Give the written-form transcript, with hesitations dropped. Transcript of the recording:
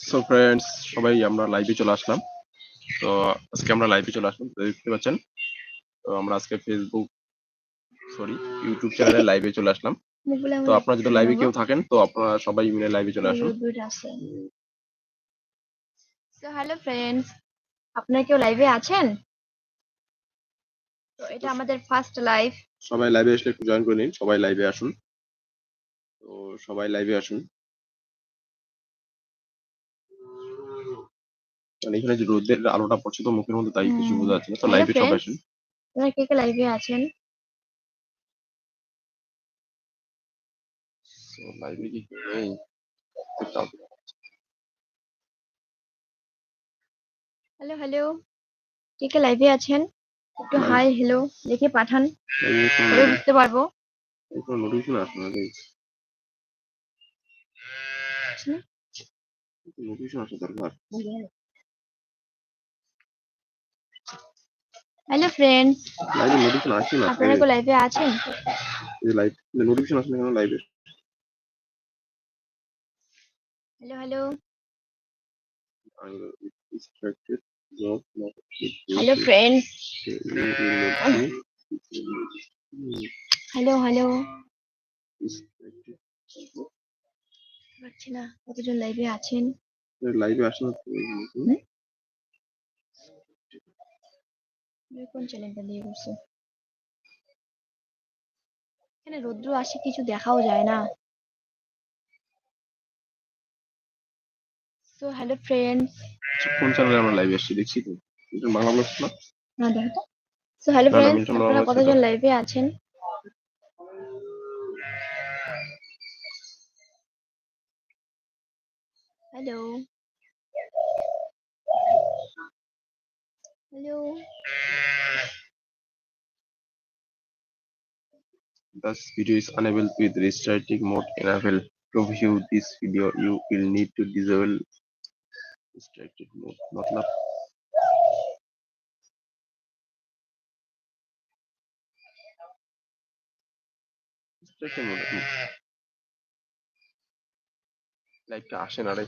So friends, সবাই আমরা লাইভে চলে আসলাম। তো আজকে আমরা লাইভে চলে আসলাম, তো দেখতে পাচ্ছেন। তো আমরা আজকে ইউটিউব চ্যানেলে লাইভে চলে আসলাম। তো আপনারা যদি লাইভে কেউ থাকেন তো আপনারা সবাই মিলে লাইভে চলে আসুন। সো হ্যালো ফ্রেন্ডস, আপনারা কেউ লাইভে আছেন? তো এটা আমাদের ফার্স্ট লাইভ। সবাই লাইভে আসলে একটু জয়েন করে নিন, সবাই লাইভে আসুন। তো সবাই লাইভে আসুন। মানে এখানে যে রোদের আলোটা পড়ছে তো মুখের মধ্যে, তাই কিছু বোঝা যাচ্ছে না। তো হ্যালো লাইভে সবাই ফ্রেন্ডস, আসুন। আপনারা কে কে লাইভে আছেন? তো লাইভে কি কেউ নেই? হ্যালো হ্যালো, কে কে লাইভে আছেন? একটু হাই হ্যালো লিখে পাঠান, তবে বুঝতে পারবো। কোনো নোটিফিকেশন আসবে না, নোটিফিকেশন আসা দরকার। হ্যালো ফ্রেন্ডস, লাইভে নোটিফিকেশন আসে না, আপনারা কেউ লাইভে আছেন? এই লাইভ নোটিফিকেশন আসে না কেন লাইভে? Hello hello, distracted, not hello friends, distracted. Hello hello, পাচ্ছি না। কতজন লাইভে আছেন? লাইভে আসে না কোন চ্যানেলটা দিয়ে করছে? এখানে রৌদ্র আসে, কিছু দেখাও যায় না। সো হ্যালো ফ্রেন্ডস, কোন চ্যানেলে আমরা লাইভে আসছি দেখছি তো, এটা বাংলা ব্লগস না? না দেখো তো। সো হ্যালো না না, ফ্রেন্ডস, মিল্টন বাংলা আপনারা ব্লগস তো। কতজন লাইভে আছেন? Hello hello, This video is enabled with restricting mode enable. To view this video, you will need to disable restricted mode. मतलब restricted mode লাইভটা আসে না রে।